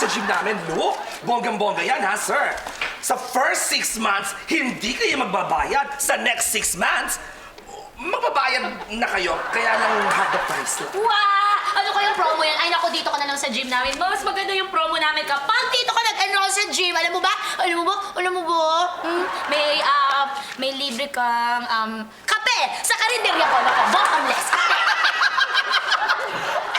sa gym namin, Lu. Bonggang-bongga yan, ha, sir? Sa first 6 months, hindi kayo magbabayad. Sa next 6 months, magbabayad na kayo. Kaya lang half the price lang. Wow! Ano ko yung promo yan? Ay, naku, dito ka na lang sa gym namin. Mas maganda yung promo namin kapag dito ka nag-enroll sa gym. Alam mo ba? Alam mo ba? May libre kang, kape sa karinderya ko. Naku, bottomless. Kape.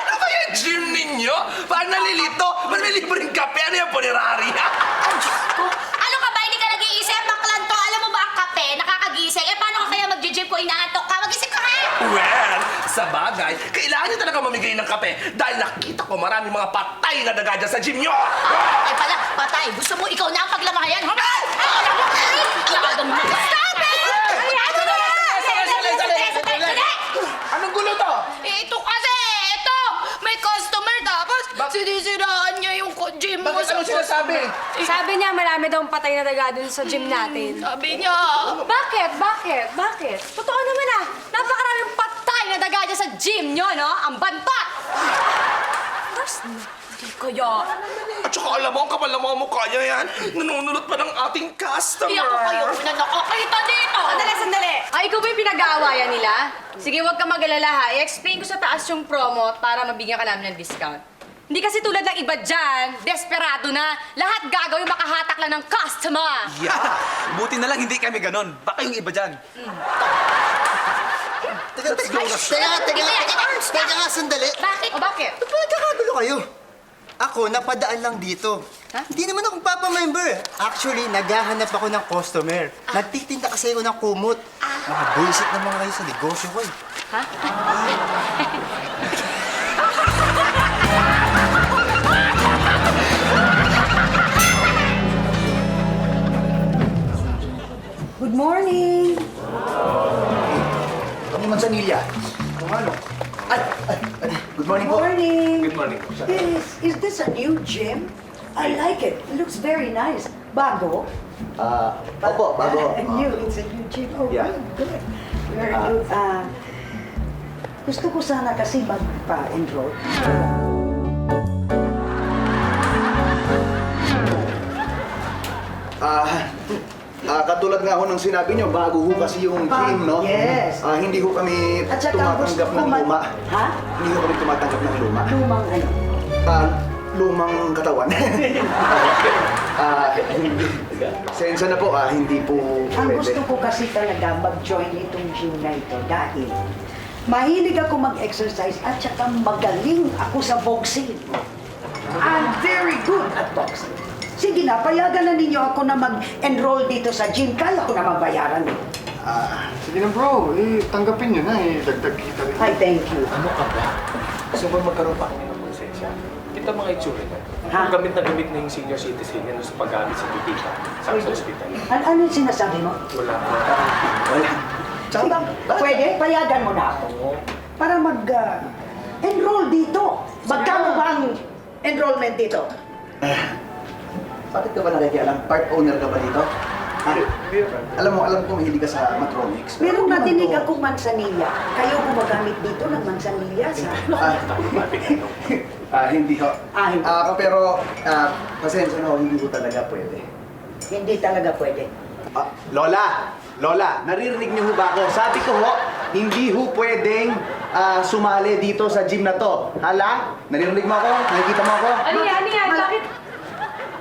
Ano ba yung gym ninyo? Parang nalilito. Ba't may libreng kape? Ano yung punerary? Ang Diyos ko. Ano ka ba? Hindi ka nag-iisip? Baklan to. Alam mo ba ang kape? Nakakagising. Eh, paano ka kaya mag-gym kung inaantok ka? Mag-isip ka ha? Well, sa bagay, kailangan nyo talaga mamigay ng kape dahil nakita ko maraming mga patay na daga dyan sa gym nyo. Ay pala, patay. Gusto mo ikaw na ang paglamayan? Habay! Alam mo! Lagang mo! Stop it! Ano na? Sandali! Anong gulo to? Ito kasi! Ito! May customer tapos sinisiraan niya yung gym mo. Bakit anong sinasabi? Sabi niya marami daw patay na daga dun sa gym natin. Sabi niya. Bakit? Bakit? Totoo naman ah. Napakaraming patay na daga dyan sa gym nyo, no? Ang bantot! Hindi kaya. At saka alam mo, ang kapal na mga mukha niya yan. Nanunulot pa ng ating customer. Hindi ako kayo na nakakita dito. Sandali. Ay, ikaw ba yung pinag-aawayan nila? Sige, huwag ka mag-alala ha. I-explain ko sa taas yung promo para mabigyan ka namin ng discount. Hindi kasi tulad ng iba dyan, desperado na. Lahat gagawin makahatak lang ng customer. Yeah! Buti na lang hindi kami ganon. Baka yung iba dyan. Teka nga, sandali. Bakit? O bakit? Ba't nagkakagulo kayo? Ako, napadaan lang dito. Ha? Hindi naman ako papa-member. Actually, naghahanap ako ng customer. Nagtitinda kasi ako ng kumot. Mga bullshit naman kayo sa negosyo ko eh. Ha? Good morning! Kami Manzanilla. Kung ano? Ay, good morning po. Morning! Good morning po, sir. Is this a new gym? I like it. It looks very nice. Bago? Opo, bago. New. It's a new gym. Oh, Yeah. good. Very good. Gusto ko sana kasi magpa-enroll. Katulad nga ho ng sinabi nyo, bago ho kasi yung gym, no? Yes. Hindi ho kami At saka gusto tumatanggap ko ng luma. Ha? Hindi ho kami tumatanggap ng luma. Lumang ano? Lumang katawan. Sensya na po, hindi po Ang pwede. gusto ko kasi talaga mag-join itong gym na ito dahil mahilig ako mag-exercise at saka magaling ako sa boxing. I'm very good at boxing. Sige na, payagan na ninyo ako na mag-enroll dito sa gym. Kaya ko na mabayaran eh. Sige na bro, tanggapin nyo na dagdag kita rin. Hi, thank you. Ano ka ba? Gusto mo magkaroon pa kami ng konsensya? Kita mga itsura na. Ha? Gamit na gamit na yung senior citizen yan sa pag-gamit sa bibita sa hospital. Ano yung sinasabi mo? Wala ko. Wala. Sige, pwede, payagan mo na ako. Para mag-enroll dito. Magkano ba ang enrollment dito? Bakit ka ba nakikialam? Part owner ka ba dito? Alam ko mahilig ka sa matronics. Pero naman nadinig to. akong mansanilla. Kayo gumagamit dito ng mansanilla sa... Hindi ho. Hindi. Pero, pasensya na ho, hindi ho talaga pwede. Hindi talaga pwede. Lola, naririnig niyo ho ba ako? Sabi ko ho, hindi ho pwedeng sumali dito sa gym na to. Hala? Naririnig mo ako? Nakikita mo ako? Ano yan? Bakit?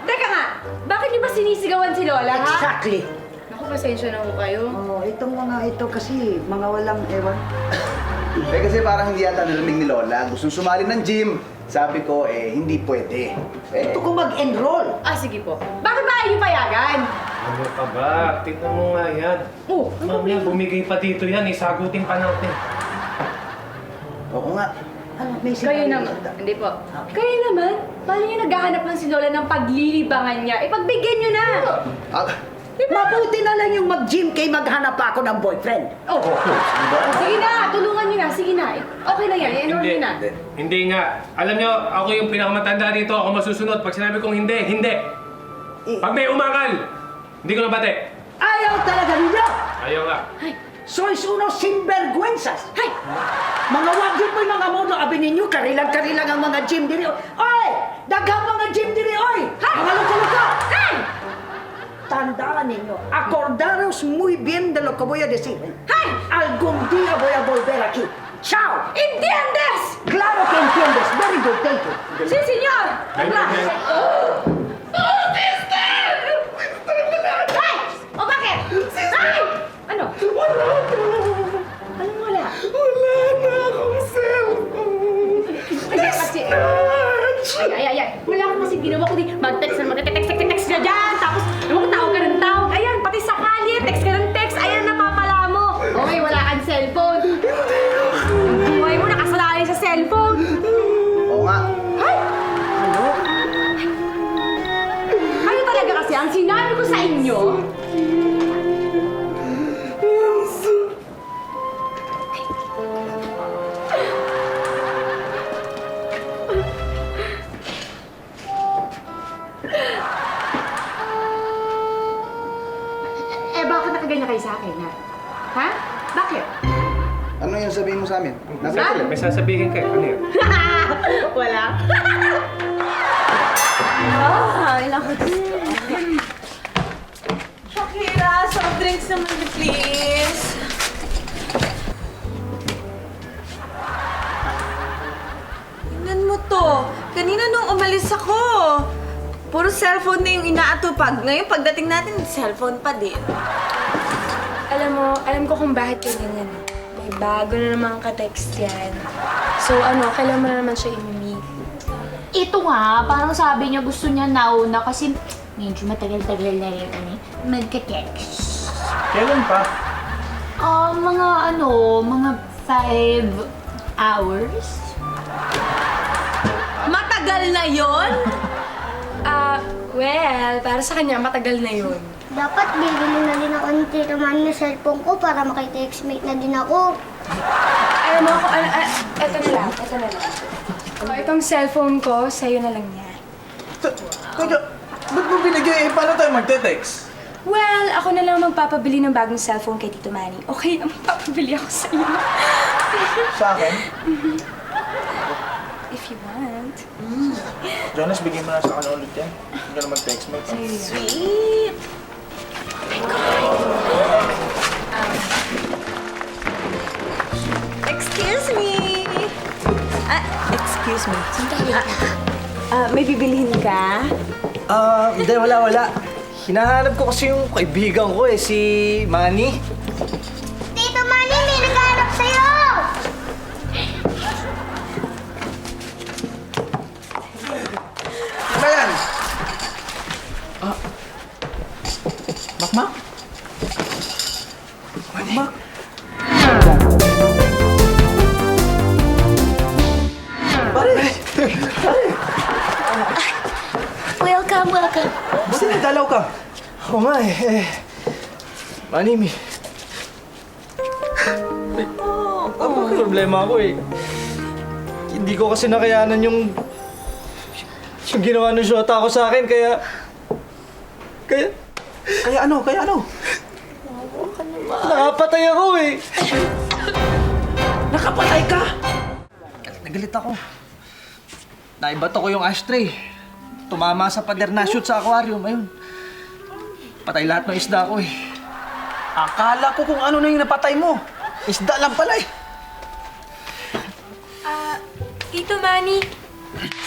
Teka nga, bakit niyo ba sinisigawan si Lola, ha? Exactly. Naku, pasensya na ho kayo. Oh, itong mga ito kasi, mga walang ewan. Kasi parang hindi yata narinig ni Lola. Gustong sumali ng gym. Sabi ko, hindi pwede. Gusto ko mag-enroll. Sige po. Bakit ba ayaw payagan? Ano ka ba? Tignan mo nga yan. Oh, Mamaya bumigay pa dito yan, sagutin pa natin. Oo nga. Ano, may Kayo sinabi naman. ka? Hindi po. Kayo naman, paano nyo naghahanap lang si Lola ng paglilibangan niya? Ipagbigyan nyo na! Mabuti na lang yung mag-gym kay maghanap pa ako ng boyfriend. Oh, sige na, tulungan nyo na, sige na. Okay na yan, i-enroll nyo na. Hindi nga. Alam nyo, ako yung pinakamatanda dito. Ako masusunod. Pag sinabi kong hindi, hindi. Pag may umangal, hindi ko nabate. Ayaw talaga ninyo! Ayaw nga. Sois unos sinvergüenzas! Hay! Mga wagyo po yung mga mono, abi ninyo, karilang-karilang ang mga gym diri. Oy! Daghang mga gym diri, Bueno, acordaros muy bien de lo que voy a decir. ¡Ay! Algún día voy a volver aquí. ¡Chao! ¿Entiendes? Claro que entiendes. Very good, thank you. Sí, señor. Gracias. Ay! O bakit? Ay! Ano? Anong wala? Wala na akong cellphone. Ay, kasi... Ay. Wala ka kasi ginawa ko mag-text ka dyan. Tapos, tawag ka ng tawag. Ayan, pati sa kalye, text ka ng text. Ayan, napapala mo. Okay, wala kang cellphone. Ang buhay mo nakasalalay sa cellphone. Oo nga. Ay! Ano? Ano talaga kasi ang sinabi ko sa inyo? Bakit nakaganyan kayo sa akin, ha? Ha? Bakit? Ano yung sabihin mo sa amin? May sasabihin kayo. Ano yun? Wala. Ay, naku. Shakira, soft drinks naman, please. Tingnan mo to. Kanina nung umalis ako, puro cellphone na yung inaatupag. Ngayon, pagdating natin, cellphone pa din. Alam ko kung bakit kayo ganyan. May bago na naman ka-text yan. So kailan mo na naman siya i-meet? Ito nga, parang sabi niya gusto niya nauna kasi medyo matagal-tagal na rin magka-text. Kailan pa? Mga 5 hours. Matagal na yon? Well, para sa kanya, matagal na yun. Dapat bibili na din ako ng Tito Manny ng cellphone ko para makitext-mate na din ako. Alam mo ako, eto na lang. Itong cellphone ko, sa'yo na lang yan. Teka, ba't mo binigay? Paano tayo magte-text? Well, ako na lang magpapabili ng bagong cellphone kay Tito Manny. Okay, magpapabili ako sa iyo. Sa akin? If you want. Jonas, bigyan mo na sa akin ulit yan. Hindi ka na mag-text mo. Sweet! Excuse me! Excuse me. May bibilihin ka? Hindi, wala. Hinahanap ko kasi yung kaibigan ko si Manny. Tito Manny, may naghanap sa'yo! Ano yan? Makmak? Makmak? Welcome. Basta nadalaw ka. Oo nga Manny, may problema ako Hindi ko kasi nakayanan yung ginawa ng shota ko sa akin, kaya ano? Nakapatay ako Nakapatay ka? Nagalit ako. Naibato ko yung ashtray. Tumama sa pader na shoot sa aquarium. Ayun. Patay lahat ng isda ko Akala ko kung ano na yung napatay mo. Isda lang pala Tito Manny,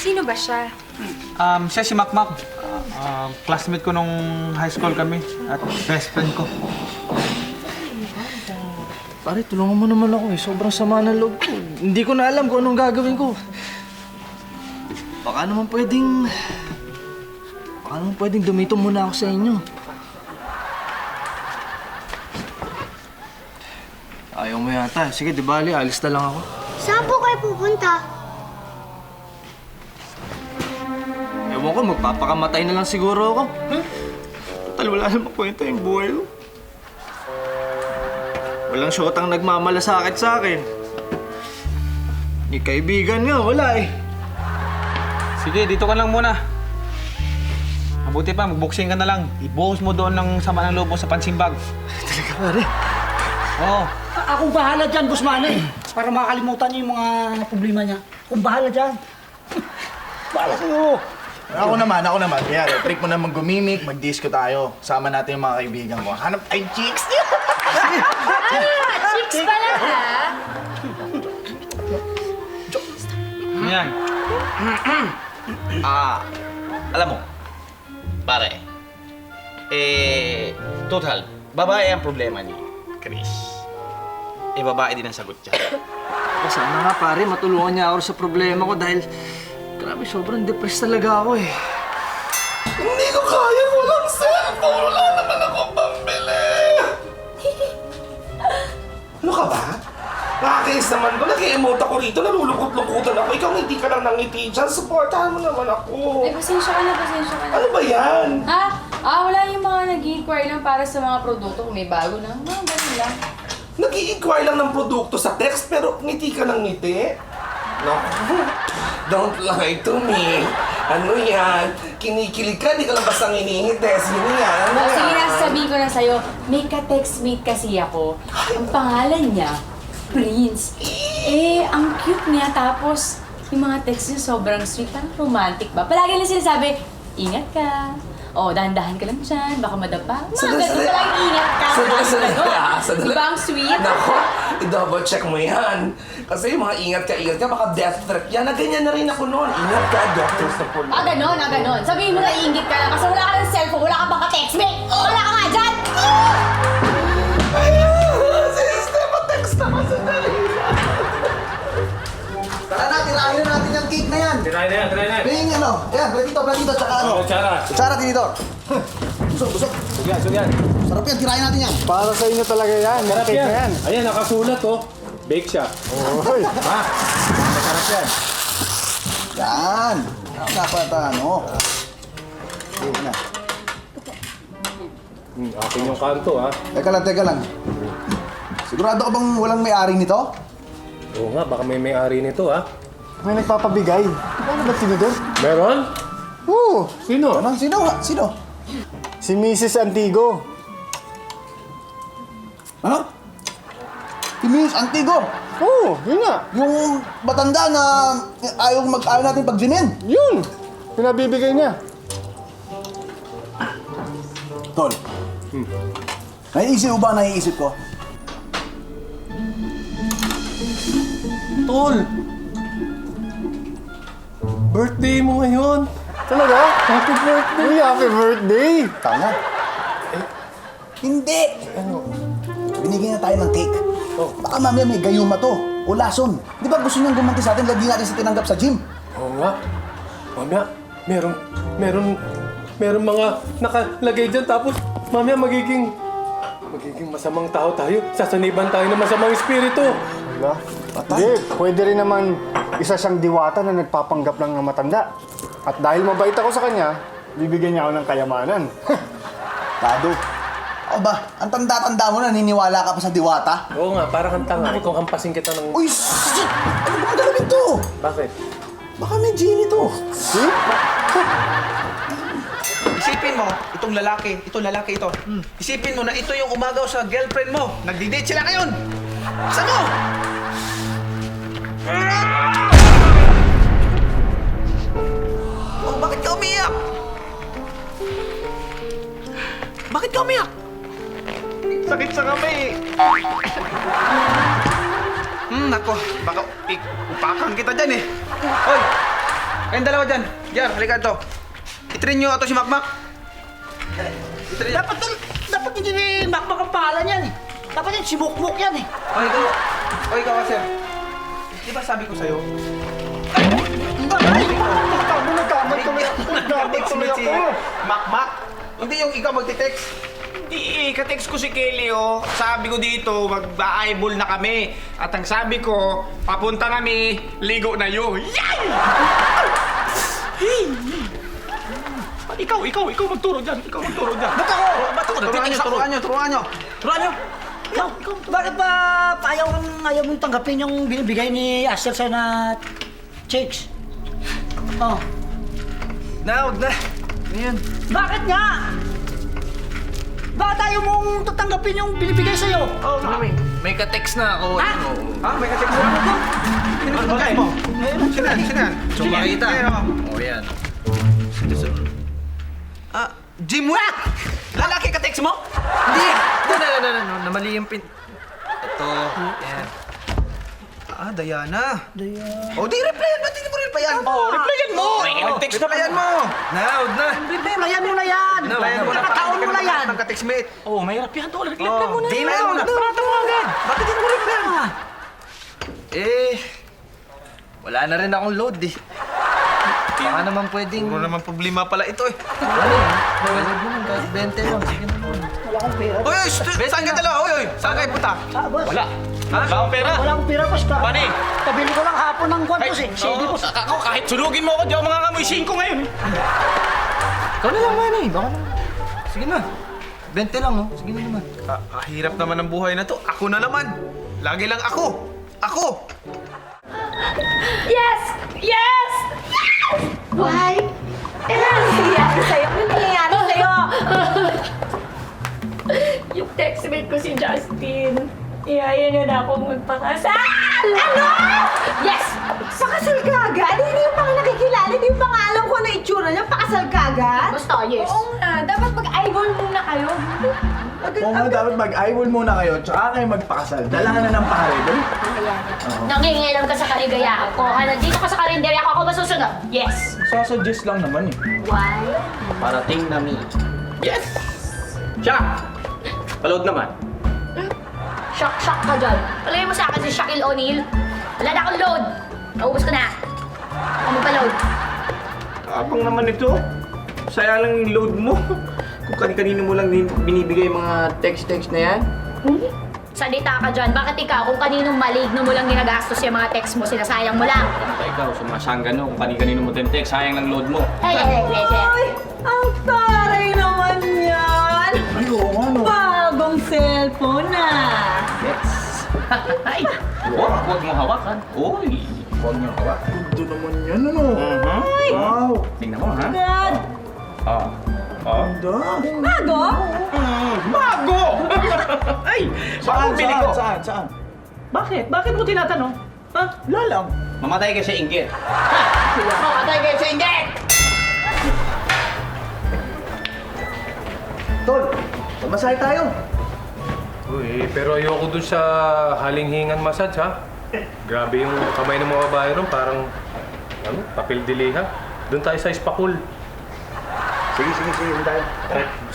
sino ba siya? Siya si Makmak. Classmate ko nung high school kami at best friend ko. Pare, tulungan mo naman ako Sobrang sama ng loob ko. Hindi ko na alam kung anong gagawin ko. Baka naman pwedeng dumito muna ako sa inyo. Ayaw mo yata. Sige, di bali, alis na lang ako. Saan po kayo pupunta? Ewan ko, magpapakamatay na lang siguro ako. Total, wala namang kwenta yung buhay ko. Walang syotang nagmamalasakit sa akin. Ni kaibigan nga, wala Sige, dito ka lang muna. Mabuti pa, magboxing ka na lang. Ibuhos mo doon ng sama ng loob mo sa pansimbag. Talaga, pare. Oo. Akong bahala dyan, Boss Manny. Para makakalimutan niyo yung mga problema niya. Akong bahala dyan. Bahala sa'yo. Ako naman. Kaya trip mo naman gumimik, mag-disco tayo. Sama natin yung mga kaibigan ko. Hanap tayong chicks. Chicks pala, ha? Yan. Alam mo, pare, total, babae ang problema ni Chris. Babae din ang sagot niya. Sana nga pare, matulungan niya ako sa problema ko dahil grabe, sobrang depressed talaga ako eh. Hindi ko kaya, walang cellphone. Wala naman ako pambili. Ano ka ba? Nakakainis naman ko. Nag-i-emote ako rito. Nalulungkot-lungkutan ako. Ikaw hindi ka lang nangiti dyan. Supportahan mo naman ako. Pasensya ka na. Ano ba yan? Wala yung mga nag-inquire lang para sa mga produkto kung may bago na. Mga ganun lang. Nag-i-inquire lang ng produkto sa text pero ngiti ka ng ngiti? No. Don't lie to me. Ano yan? Kinikilig ka, di ka lang basta hinihinte. Sino yan? Ano yan? Sige na, sasabihin ko na sa'yo, may ka-textmate kasi ako. Ang pangalan niya, Prince. Ang cute niya, tapos yung mga text niya sobrang sweet, parang romantic ba? Palagi lang sinasabi, ingat ka. Dahan-dahan ka lang dyan, baka madapa. Mga ganun pa lang, ingat ka. Sandali. Diba ang sweet? Nako, i-double check mo yan. Kasi yung mga ingat ka, baka death threat yan. Ganyan na rin ako noon. Ingat ka, doctor sa pulo. Ganon. Sabihin mo na iingit ka lang kasi wala ka ng cellphone, wala ka bang ka-textmate. Wala ka nga dyan! Sister, pa-text ako sandali. Tara na, tirahin na natin yung cake na yan. Try na yan. Ping yan, platito, tsaka ano. Kutsara, tinidor. Busog. Sugyan. Sarap yan, tirahin natin yan. Para sa inyo talaga yan. Yung Sarap cake na yan. Ayan, nakasulat oh. Bake siya. Oy. Masarap yan. Yan. Dapat ano. Yan na. Akin yung kanto ha. Teka lang. Sigurado ka bang walang may-ari nito? Oo nga, baka may may-ari nito ha. May nagpapabigay. Ano ba tinidor? Meron? Oo. Sino? Ano? Sino? Si Mrs. Antigo. Ano? Si Miss Antigo. Oo, yun nga. Yung matanda na ayaw natin pag-gymin. Yun. Pinabibigay niya. Tol. Naiisip ko. Tol! Birthday mo ngayon! Talaga? Happy birthday! Uy, happy birthday! Tanga. Hindi. Binigyan na tayo ng cake. Baka mamaya may gayuma to. O lason. Di ba gusto niyang gumanti sa atin, lagi natin sa tinanggap sa gym? Oo nga. Mamaya, meron mga nakalagay dyan tapos mamaya magiging masamang tao tayo. Sasaniban tayo ng masamang espiritu. Diba? Hindi, pwede rin naman isa siyang diwata na nagpapanggap lang ng matanda. At dahil mabait ako sa kanya, bibigyan niya ako ng kayamanan. Tado. O ba, ang tanda-tanda mo na, niniwala ka pa sa diwata? Oo nga, parang kang tanga. Ikaw hampasin kita ng... Uy, shit! Ano ba galawin to? Bakit? Baka may genie to. See? Isipin mo, itong lalaki ito. Isipin mo na ito yung umagaw sa girlfriend mo. Nagdi-date sila ngayon. Saan mo? Oh, bakit ka umiyak? Bakit ka umiyak? Sakit sa kamay. Nako, baka upakan kita dyan eh. Hoy, kayong dalawa dyan. Diyan, halika ito. Itrin nyo ito si Makmak. Dapat hindi ni Makmak ang pangalan yan eh. Dapat yan, si Mukmuk yan eh. O ikaw, sir. Di ba sabi ko sa'yo? Nagkamay tuloy ako. Makmak. Hindi yung ikaw magte-text. Hindi, ka-text ko si Kelly, oh. Sabi ko dito, mag-eyeball na kami. At ang sabi ko, papunta kami, ligo na yun. Yan! Ikaw magturo dyan. Ba't ako? Turuan nyo. Ikaw, bakit ba ayaw mong tanggapin yung binibigay ni Aster sa'yo na chicks? Oh. Huwag na. Ngayon. Bakit nga? Bakit ayaw mong tatanggapin yung binibigay sa'yo? Oh, may ka-text na ako. Ha? May ka-text na ako? Sino mo? Sino yan? So, makita. Oh, yan. Jimwet! Lalaki ka text mo? Hindi! No, namali yung pin... Ito, yan. Diana. Oh, di replyan. Ba't hindi mo replyan? Oh, replyan mo! Nag-text na replyan mo! Naud na! Replyan mo na yan! Replyan mo na. Nakataon mo na yan! Nagka-textmate. Oh, mahirap yan tol. Replyan mo na. Di mo na. Parata mo agad. Bakit hindi mo replyan? Wala na rin akong load eh. Baka naman pwedeng... Puro naman problema pala ito eh. Load mo lang kahit 20 lang. Sige naman. Wala akong pera. Oy, saan ka dalawa? Oy, saan kayo punta? Boss. Wala. Wala akong pera. Wala akong pera, boss. Pani? Pabili ko lang hapon ng kwan, boss. CD, boss. Ako, kahit sunugin mo ako, di ako mangangamoy 5 ngayon. Ikaw na lang, Manny. Baka naman. Sige na. 20 lang, oh. Sige na naman. Hirap naman ang buhay na to. Ako na naman. Lagi lang ako. Ako! Yes! Yes! Why? Ano nangyayari sa'yo? Ano nangyayari sa'yo? Yung textmate ko si Justin. Iyaya niya na akong magpakasal! Ano? Yes! Pakasal ka agad? Hindi yung pang nakikilala. Hindi yung pang alam ko na itsura niya. Pakasal ka agad? Basta, yes. Oo nga, dapat mag-eyeball muna kayo. Oo nga, dapat mag-eyeball muna kayo, tsaka kayo magpakasal. Dala ka na ng pare, dali. Nangingilam ka sa kaligayahan ko. Nandito ka sa kalendarya ko. Ako masusunod. Yes. Sasuggest lang naman eh. Why? Parating na me. Yes! Siya! Paload naman. Shock ka dyan. Palagay mo sa akin si Shaquille O'Neal. Wala na akong load. Naubos ko na. Ano pa load? Abang naman ito. Saya lang yung load mo. Kung kanino mo lang binibigay mga text-text na yan. Salita ka dyan. Bakit ikaw, kung kaninong maligno mo lang ginagastos yung mga text mo, sinasayang mo lang? Ikaw, sumasangga no. Kung kanino mo text, sayang lang load mo. Hey. Ay, ang taray naman yan! Ay, oo nga no. Bagong cellphone na! Ay! Huwag mo hawakan. Uy! Huwag niyo hawak. Gusto naman yan, ano? Wow. Tingnan mo, ha? Good! Ganda. Bago? Bago! Ay! Bago bili ko. Saan? Bakit? Bakit mo tinatanong? Ha? Wala lang. Mamatay ka sa inggit. Mamatay kayo sa inggit! Tol, pamasahe tayo. Uy, pero ayoko dun sa halinghingan massage, ha? Grabe yung kamay ng mga babae ron, parang, papel diliha. Doon tayo sa spakul. Sige, doon tayo.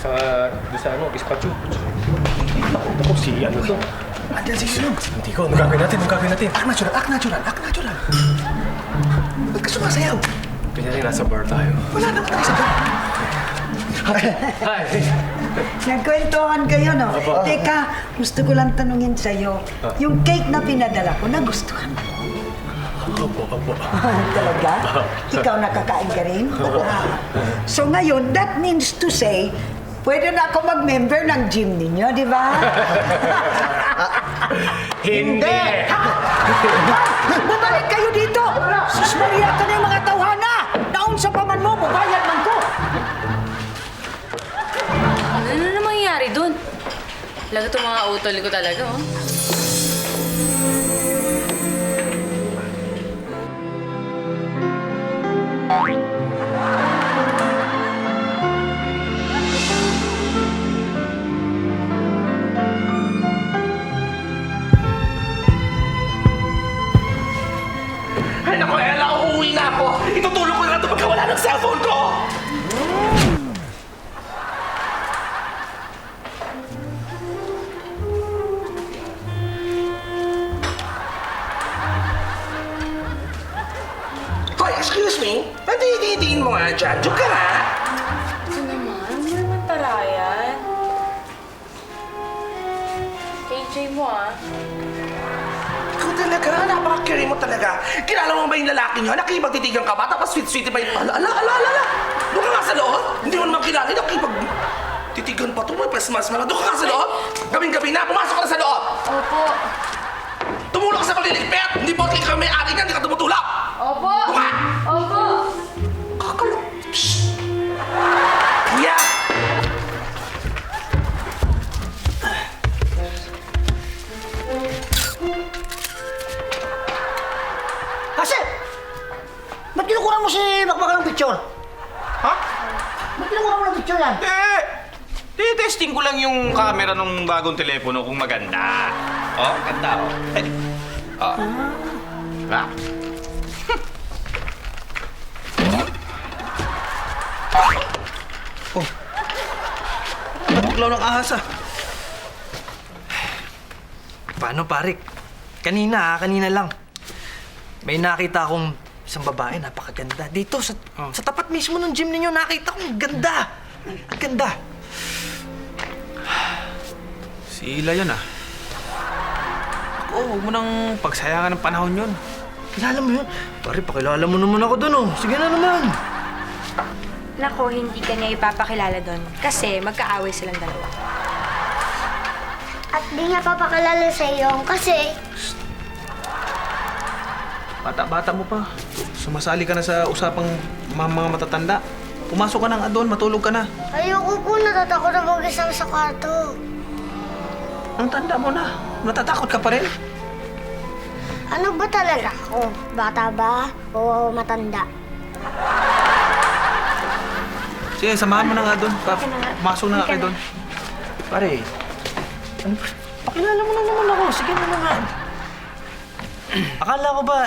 Doon sa ispachu. Ako, si ano to? Andiyan, sige. Hindi ko, anong gagawin natin? Act natural. Ba't ka sumasayaw? Kanya rin, nasa bar tayo. Wala naman tayo sa bar. Hi! Nagkwentuhan kayo, no? Teka, gusto ko lang tanungin sa'yo. Yung cake na pinadala ko, nagustuhan mo? Opo. Talaga? Ikaw nakakain ka rin? So ngayon, that means to say, pwede na ako mag-member ng gym ninyo, di ba? Hindi! Bumalik kayo dito! Sus Maria ka na yung mga tawhana! Naun sa paman mo, bubayad man ko! Ano na mangyayari dun? Talaga itong mga utol ko talaga, oh. Ay, naku, Ella, uuwi na ako. Itutulog ko na ito pagka wala ng cellphone ko. Hoy, excuse me. Nandididiin mo nga dyan. Diyan ka nga. Ito naman, ano naman tarayan? KJ mo, ah. Ikaw talaga, napaka-carry mo talaga. Kilala mo ba yung lalaki niyo? Nakipagtitigan ka ba? Tapos sweet-sweet pa yung... Ala. Doon ka nga sa loob. Hindi mo naman kilala. Nakipag-titigan pa ito. May pasmas na. Doon ka nga sa loob. Gabing-gabi na. Pumasok ka na sa loob. Opo. Tumulong ka sa pagliligpit. Hindi po kayo may ari niyan. Hindi ka tumutulak. Opo. Buka! Opo. Kakalo. Shhh! Yeah! Kasi, ba't kinukuha mo si Bakbak ng picture? Ha? picture yan? Testing ko lang yung camera ng bagong telepono kung maganda. Oh, ganda oh. Ay. Oh. Ah. Oh. Natuklaw ng ahas ah. Paano, pare? Kanina lang. May nakita akong isang babae, napakaganda. Dito, sa tapat mismo ng gym ninyo, nakita kong ganda. Ang ganda. Si Ila yan ah. Huwag mo nang pagsayangan ng panahon yun. Kilala mo yun? Pare, pakilala mo naman ako dun, oh. Sige na naman. Nako, hindi ka niya ipapakilala doon. Kasi magkaaway silang dalawa. At di niya papakilala sa iyo kasi Bata-bata mo pa. Sumasali ka na sa usapang mga matatanda. Pumasok ka na nga doon, matulog ka na. ayoko po, natatakot na mag-isa sa kwarto. Ang tanda mo na. Natatakot ka pa rin. Ano ba talaga ako? Bata ba o matanda? Sige, samahan mo na nga doon. Pumasok na nga kayo doon. Pare, ano ba? Pakilala mo na naman ako. Sige na naman. Akala ko ba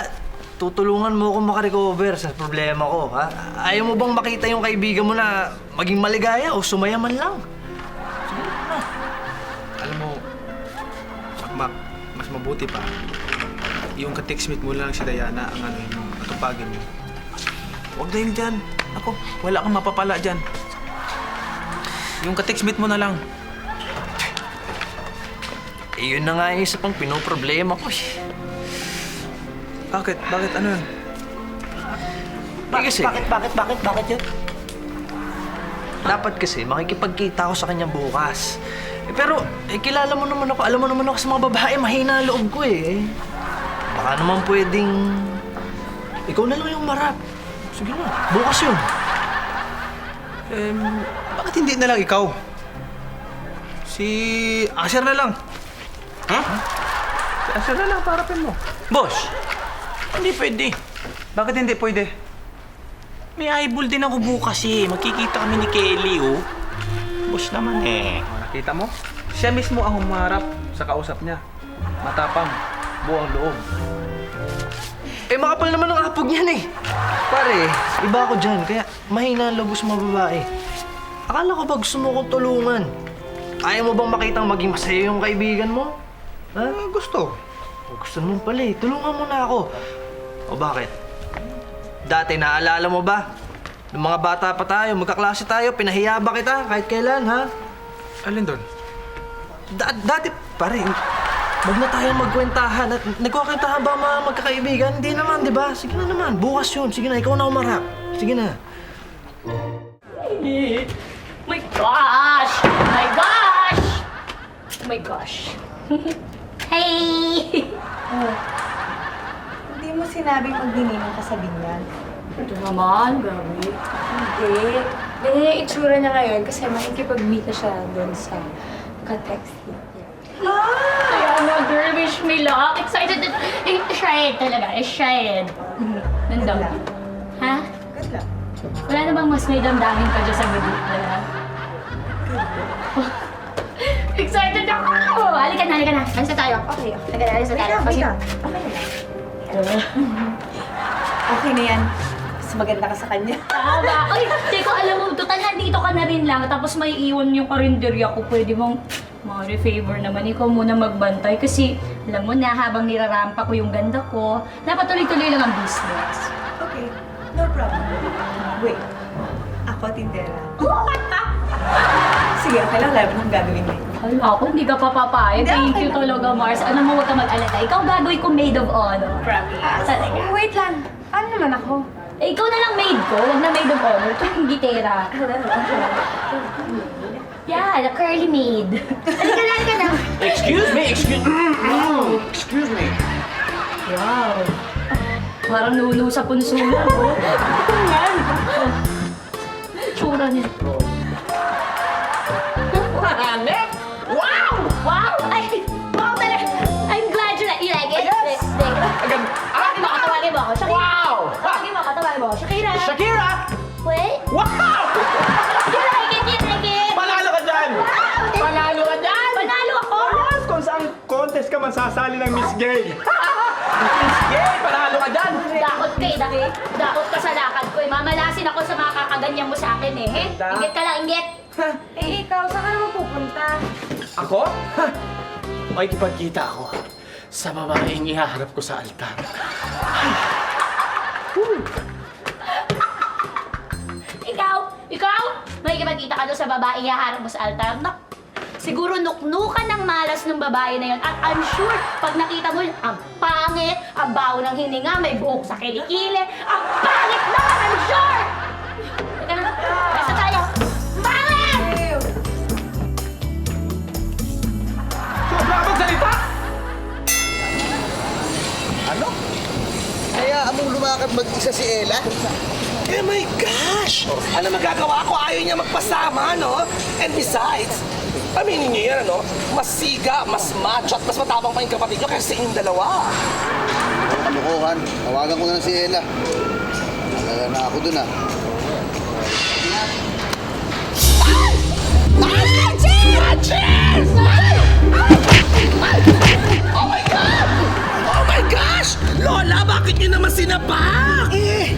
tutulungan mo ako makarecover sa problema ko, ha? Ayaw mo bang makita yung kaibigan mo na maging maligaya o sumaya man lang? Sige na. Alam mo, Makmak, mas mabuti pa. Yung ka-textmate mo lang si Diana ang ano yung matupagin mo. Huwag dahil dyan. Ako, wala kang mapapala dyan. Yung ka-textmate mo na lang. Eh, yun na nga yung isa pang pinoproblema ko, eh. Bakit? Bakit? Ano yun? Bakit yun? Dapat kasi makikipagkita ako sa kanya bukas. Eh, pero, kilala mo naman ako. Alam mo naman ako sa mga babae, mahina ang loob ko eh. Baka naman pwedeng... Ikaw na lang yung marap. Sige na, bukas yun. Bakit hindi na lang ikaw? Si Asher na lang. Ha? Si Asher na lang, parapin mo. Boss, hindi pwede. Bakit hindi pwede? May eyeball din ako bukas eh. Magkikita kami ni Kelly, oh. Boss naman eh. Nakita mo? Siya mismo ang humarap sa kausap niya. Matapang, buong loob. Eh, makapal naman ang apog niyan eh. Pare, iba ako dyan, kaya mahina ang loob sa mga babae. Akala ko ba gusto mo kong tulungan? Ayaw mo bang makitang maging masaya yung kaibigan mo? Ha? Gusto. Gusto naman pala eh. Tulungan mo na ako. O bakit? Dati naalala mo ba? Nung mga bata pa tayo, magkaklase tayo, pinahiya ba kita kahit kailan, ha? Alin doon? Dati, pare, wag na tayong magkwentahan at nagkukwentahan ba mga magkakaibigan? Hindi naman, di ba? Sige na naman, bukas yun. Sige na, ikaw na umarap. Sige na. My gosh! My gosh! Oh my gosh. Hey! Hindi mo sinabing magdininang ka sa binyan. Ito naman, grabe. Hindi. Ganyan yung itsura niya ngayon kasi makikipag-meet na siya doon sa ka-text niya. Kaya nga, girl, wish me luck. Excited na. Excited talaga. Excited. Nandang. Ha? Good luck. Wala na bang mas may damdamin pa dyan sa gabi? Wala. Excited ako! Halika na, halika na. Alis na tayo. Okay. Halika na, alis na tayo. Wait lang. Okay na yan. Mas maganda ka sa kanya. Tama. Uy, teko, alam mo, total nandito ka na rin lang. Tapos may iwan yung karinderya ko. Pwede mong favor naman. Ikaw muna magbantay. Kasi, alam mo na, habang nirarampa ko yung ganda ko, dapat tuloy-tuloy lang ang business. Okay. No problem. Wait. Ako, tindera. Sige, okay lang. Alam mo nang gagawin mo. Hala ako, hindi ka papapayag. Thank you talaga, Mars. Alam mo, huwag ka mag-alala. Ikaw gagawin ko maid of honor. Promise. Talaga. Wait lang. Ano naman ako? Eh, ikaw na lang maid ko. Huwag na maid of honor. Ito yung gitera. Yeah, the curly maid. Halika na, halika na. Excuse me! Excuse me! Wow. Parang nuno sa punsulan, oh. Yan. Tsura nito. Wow! Wow! Ay, wow talaga. I'm glad you like it. Yes! Tawagin mo ako. Shakira. Wow! Tawagin mo ako. Shakira. Shakira! Wait. Wow! You like it, naman sasali ng Miss Gay. Yay! Panalo ka dyan! Dakot ka eh, dakot ka sa lakad ko eh. Mamalasin ako sa mga kakaganyan mo sa akin eh. Inggit ka lang, inggit. Eh, ikaw, saan ka naman pupunta? Ako? Ha! Makikipagkita ako sa babaeng ihaharap ko sa altar. Ikaw, makikipagkita ka doon sa babae ihaharap mo sa altar. Siguro nuknukan ng malas ng babae na yun. At I'm sure, pag nakita mo, ang pangit, ang baho ng hininga, may buhok sa kilikili. Ang pangit naman, I'm sure! Teka na, basta tayo. Pangit! Sobra ka magsalita! Ano? Kaya among lumakad mag-isa si Ella? Eh my gosh! Ano magagawa ko? Ayaw niya magpasama, no? And besides, aminin niyo yan, ano? Mas siga, mas macho, at mas matapang pa yung kapatid niyo kaysa sa inyong dalawa. Ang kalukuhan. Tawagan ko na lang si Ella. Nalala na ako dun ah. Oh my God! Oh my gosh! Lola, bakit niyo naman sinapak?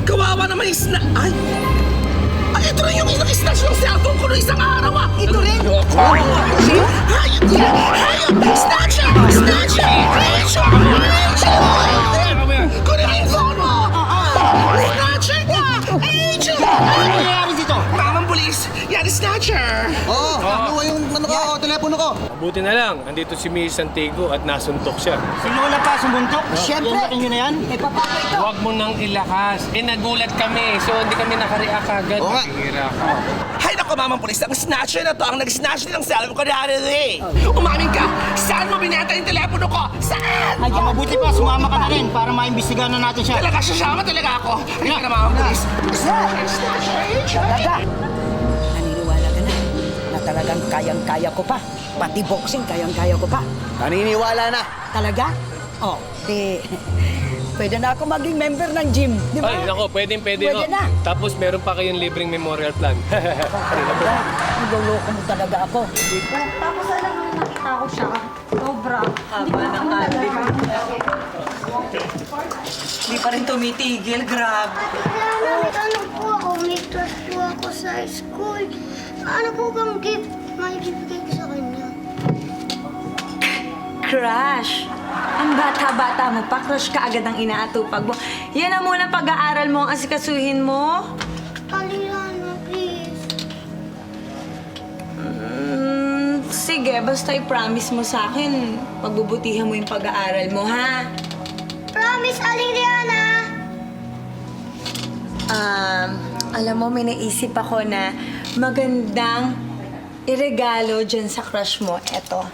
Kawawa naman yung Ay! Ay, ito rin yung snatch ng cellphone ko noong isang araw ah! Ito rin? Hayop! Hayop! Snatcher! Snatcher! Rachel! Rachel! Kunin mo yung phone mo! Snatcher ka! Rachel! Ano nangyayari dito? Mamang pulis! Yan, snatcher! Oo, nakuha yung telepono ko. Buti na lang, andito si Miss Santiago at nasuntok siya. Si Lola pa sumuntok? Siyempre. Yan na yan? Huwag mo nang ilakas. Nagulat kami, so hindi kami nakareact agad. Oo nga. Nakihira ka. Hay nako, mamang pulis, ang snatcher na to, ang nag-snatch ng cellphone ko na Umamin ka, saan mo binenta yung telepono ko? Saan? Ay, mabuti pa, sumama ka na rin para maimbestigahan na natin siya. Talaga, sasama talaga ako. Ay ka na, mamang pulis. Talaga. Naniniwala ka na na talagang kayang-kaya ko pa. Pati boxing, kayang-kaya ko pa. Naniniwala na. Talaga? Oh, pwede na ako maging member ng gym, di ba? Ay, nako, pwede Pwede ho. na. Tapos meron pa kayong libreng memorial plan. Talaga? Niloloko mo talaga ako. Tapos alam mo, nakita ko siya. Sobra. Haba ng handi. Hindi pa rin tumitigil, grabe. Ano po ako, may crush po ako sa school. Ano po bang gift maibibigay ko sa kanya? Crush. Ang bata-bata mo pa, crush ka agad ang inaatupag mo. Yan ang muna pag-aaral mo ang asikasuhin mo. Aliana, please. Sige, basta i-promise mo sa akin, pagbubutihan mo yung pag-aaral mo, ha? Promise, Aling Liana. Alam mo, may naisip ako na magandang iregalo dyan sa crush mo. Eto.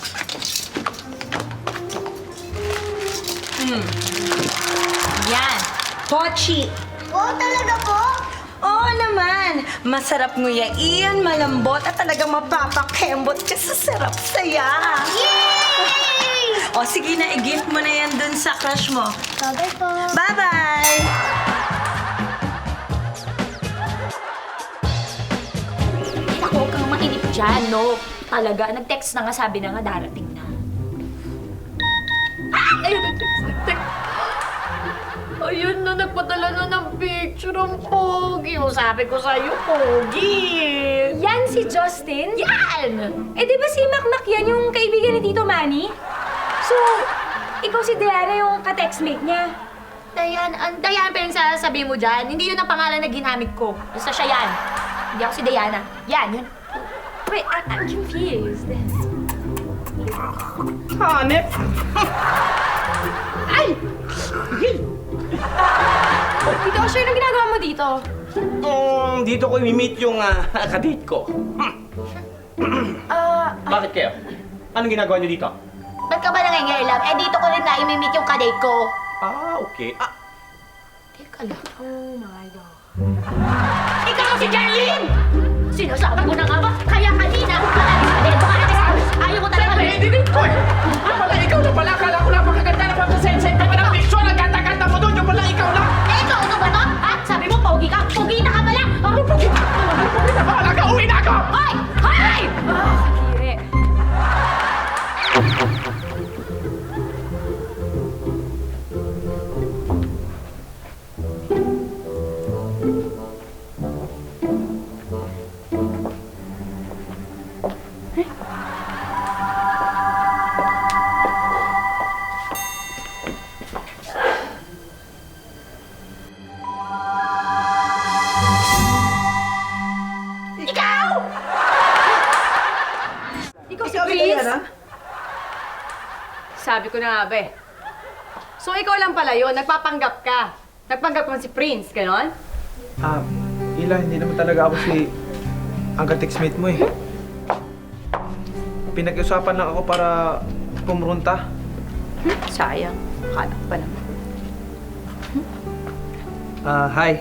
Yan. Pochi. Oo, talaga po? Oo naman. Masarap nguyain, malambot, at talagang mapapakembot ka sa sarap saya. Yay! O sige na, i-gift mo na yan dun sa crush mo. Bye-bye po. Bye-bye! Ako, huwag kang mainip dyan, no? Talaga, nag-text na nga, sabi na nga, darating na. Ayun, nag-text. Ayun na, nagpadala na ng picture ang Pogi. O, sabi ko sa'yo, Pogi. Yan si Justin? Yan! Eh, di ba si Makmak yan yung kaibigan ni Tito Manny? So, ikaw si Diana yung ka-textmate niya. Diana pa yung sasabihin mo dyan. Hindi yun ang pangalan na ginamit ko. Basta siya yan. Hindi ako si Diana. Yan, yun. Wait, I'm confused. Hanep! Ay! Tito Osher, anong ginagawa mo dito? Dito ko i-meet yung kadate ko. Bakit kayo? Anong ginagawa niyo dito? Ba't ka ba nangyayarlam? Eh, dito ko rin na imimit yung kadate ko. Okay. Teka lang. Oh my God. Ikaw si Jarlene! Sinasabi ko na nga ba? Kaya kanina, alis ka din. Baka alis ka. Ayaw ko talaga. Hindi ko eh! Pala ikaw na pala! Akala ko napakaganda na pagkasensay ka pa ng picture! Ang ganda-ganda mo doon! Yung pala ikaw na! Eh, ikaw, ano ba to? Ha? Sabi mo, pogi ka. Pogi na ka pala. Oh. Pogi na ka! Wala ka! Uwi na ako! Hoy! Hoy! Kire. Ikaw si Prince? Sabi ko na nga ba eh. So ikaw lang pala yun, nagpapanggap ka. Nagpanggap mo si Prince, ganon? Ila, hindi naman talaga ako si ang ka-textmate mo eh. Pinag-usapan lang ako para pumurunta. Sayang, akala ko pa naman. Hi.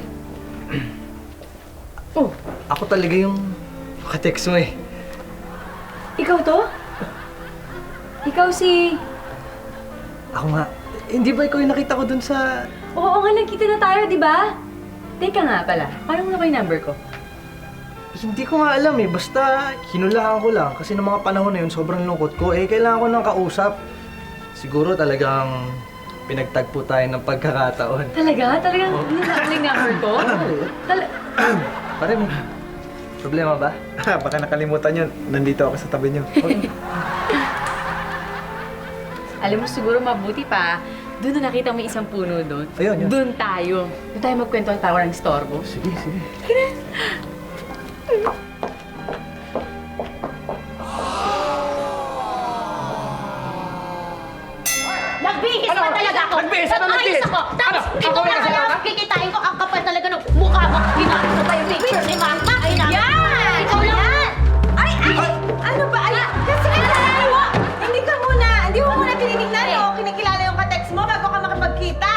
Oh, ako talaga yung ka-text mo eh. Ikaw to? Ikaw si... Ako nga. Hindi ba ikaw yung nakita ko dun sa... Oo nga, nagkita na tayo, di ba? Teka nga pala, paano mo na yung number ko? Hindi ko nga alam eh. Basta hinulaan ko lang. Kasi noong mga panahon na yun, sobrang lungkot ko. Eh, kailangan ko ng kausap. Siguro talagang pinagtagpo tayo ng pagkakataon. Talaga? Talagang nilaking number ko? Pare, may problema ba? Baka nakalimutan yun. Nandito ako sa tabi niyo. Alam mo, siguro mabuti pa, doon na nakita mo yung isang puno doon. Ayun, yun. Doon tayo. Doon tayo magkwento ang tawa ng storbo. Sige, sige. Nagbihis pa talaga ako. Nagbihis? Ano nagbihis? Ako. Tapos, ito na kaya kikitain ko ang kapal talaga ng mukha mo. Hinaan ko pa yung picture ni Mama. Yan! Ikaw lang. Ay! Ano ba? Ay! Kasi mo! Hindi mo muna tinitingnan o kinikilala yung ka-text mo bago ka makipagkita.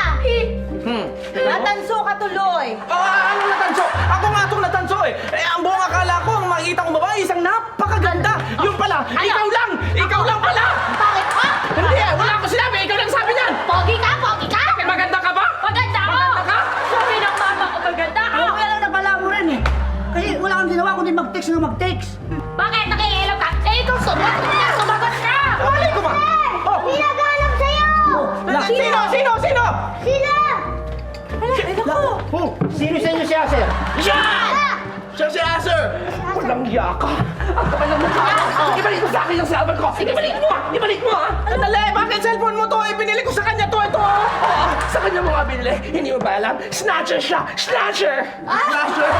Natanso ka tuloy. Anong natanso? Ako nga itong natanso eh. Ang buong akala ko, ang makikita kong babae, isang napakaganda. Yung pala, ikaw lang! Ikaw lang pala! Bakit ka? Hindi eh, wala akong sinabi. Ikaw lang sabi niyan! Pogi ka? Pogi ka? Maganda ka ba? Maganda ako! Maganda ka? Sabi ng mama ko maganda ako! Kaya lang napala mo rin eh. Kasi wala kang ginawa kundi mag-text na mag-text. Bakit? Nakikialam ka? Eh, ikaw sumagot ka! Sumagot ka! Malay ko ba? Oh! Pinag-alam sa'yo! Sino? Sino? Sino? Sila! Sino sa inyo si Aser? Yan! Siya si Aser! Walang yaka! Ang kapal ng mukha mo! Ibalik mo sa akin yung cellphone ko! Ibalik mo! Ibalik mo ha! Sandali! Bakit cellphone mo to? Ibinili ko sa kanya to! Ito! Oo! Sa kanya mo nga binili! Hindi mo ba alam? Snatcher siya! Snatcher! Snatcher!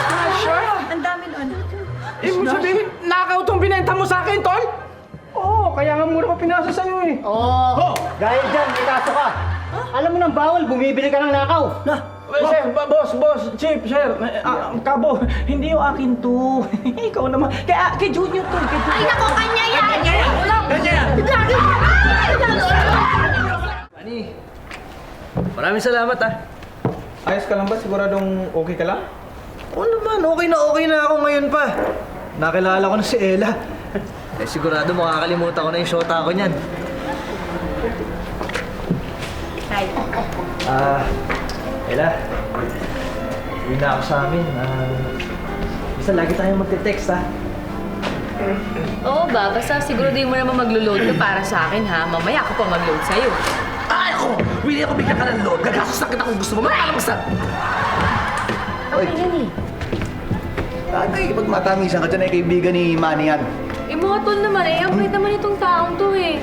Snatcher! Ang dami nun. Ibig sabihin, nakaw tong binenta mo sa akin, tol? Oo, kaya nga mura ko pinasa sa'yo eh. Oo. Dahil dyan, may kaso ka. Alam mo nang bawal, bumibili ka ng nakaw. Sir, boss, chief, sir, kabo, hindi yung akin to. Ikaw naman. Kay Junior to, kay Junior. Ay, naku, kanya yan! Kanya yan! Ani, maraming salamat ah. Ayos ka lang ba? Siguradong okay ka lang? Oo naman, okay na ako ngayon pa. Nakilala ko na si Ella. Eh sigurado makakalimutan ko na yung shota ko niyan. Hi. Ella, uwi na ako sa amin. Basta lagi tayong magte-text ha. Oo ba? Basta siguro di mo naman maglo-load ka para sa akin ha. Mamaya ako pa mag-load sa'yo. Ay, ako! Willie, ako bigyan ka ng load. Gagastos na kita kung gusto mo. Maalam ka saan? Okay yan eh. Ay, pag matamisan ka dyan ay kaibigan ni Manny yan. Eh mga tol naman eh. Ang bait naman itong taong to eh.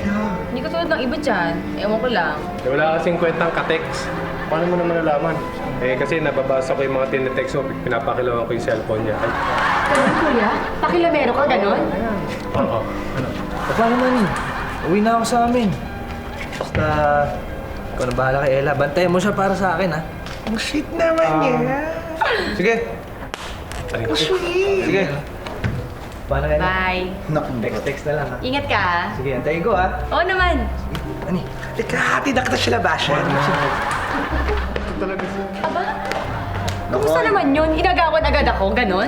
Hindi ka tulad ng iba dyan. Ewan ko lang. Eh, wala kasing kwentang ka-text. Paano mo naman nalaman? Eh, kasi nababasa ko yung mga tinetext mo, pinapakilawan ko yung cellphone niya. Ay, Ganun kuya? Pakilamero ka ganon? oo. Paano naman eh? Uwi na ako sa amin. Basta, ikaw na bahala kay Ella. Bantayan mo siya para sa akin ha. Ang sweet naman niya. Sige. Sige. Paano kay Ella? Bye. Text na lang ha. Ingat ka ha. Sige, antayin ko ha. Oo naman. Ani? Hati na kita sila basya. Aba? Kumusta naman yun? Inagawan agad ako, ganon?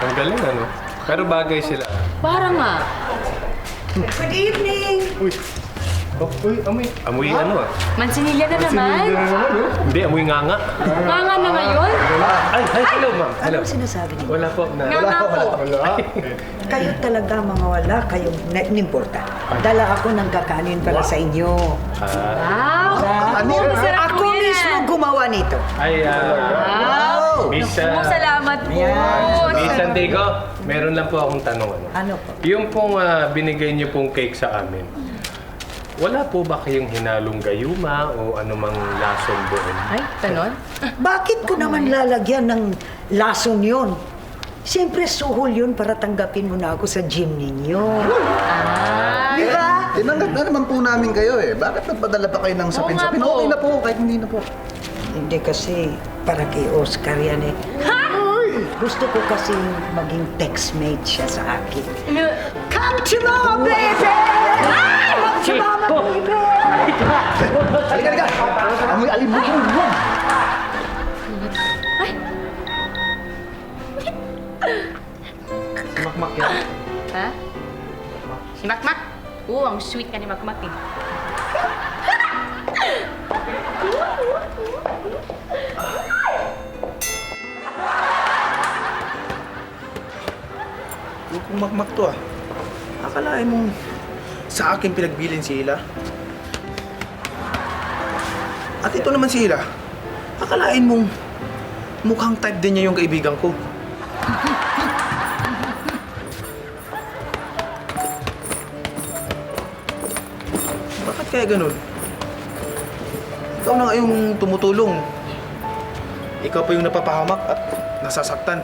Ang galing ano? Pero bagay sila. Para nga. Good evening! Amoy ano ah? Mansinilya na naman. Hindi, amoy nganga. Nga na ngayon. Ay, hello ma'am. Hello. Ano sinasabi niyo? Wala po na. Nga po. Kayo talaga mga wala kayong nimporta. Dala ako ng kakanin para sa inyo. Wow! Masarap Ako po mismo gumawa nito. Ay, Miss, Salamat po. Miss Sandiego, meron lang po akong tanong. Ano po? Yung pong binigay niyo pong cake sa amin, wala po ba kayong hinalong gayuma o anumang lason doon? Ay, ganon? Bakit ko naman lalagyan ng lason yun? Siyempre, suhol yun para tanggapin mo na ako sa gym ninyo. Di ba? Tinanggap na naman po namin kayo eh. Bakit nagpadala pa kayo ng sapin-sapin? nga po. Okay na po, kahit hindi na po. Hindi kasi para kay Oscar yan eh. Gusto ko kasi maging textmate siya sa akin. Come to mama, baby! Come to mama, baby! Halika! Amoy alimutin mo! Makmak yan. Ha? Si Makmak? Oo, ang sweet ka ni Makmak eh. Kung makmak to akalain mong sa akin pinagbilin si Hila? At ito naman si Hila, akalain mong mukhang type din niya yung kaibigan ko. Bakit kaya ganun? Ikaw na nga yung tumutulong. Ikaw pa yung napapahamak at nasasaktan.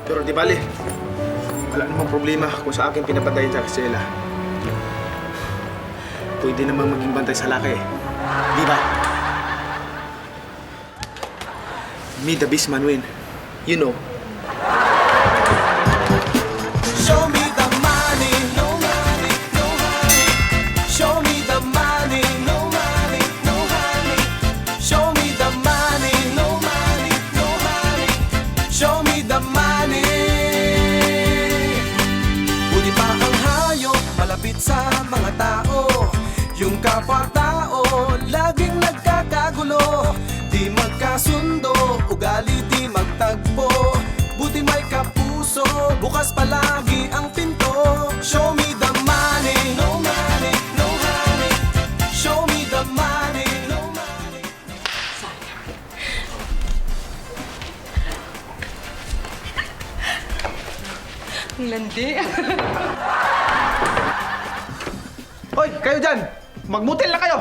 Pero di bale, wala namang problema kung sa akin pinapatay sa Stella. Pwede namang maging bantay sa laki eh. Di ba? Me the beast man win. You know. Show me the money, no money, no honey. Show me the money, no money, no honey. Show me the money, no money, no honey. Show me the money. Buti pa ang hayop malapit sa mga tao. Yung kapwa-tao laging nagkakagulo. Di magkasundo, ugali di magtagpo. Buti may kapuso, bukas palagi ang pinto. Show me the money, no money, no honey. Show me the money, no money. Ang landi. Hoy, kayo dyan! Magmutil na kayo!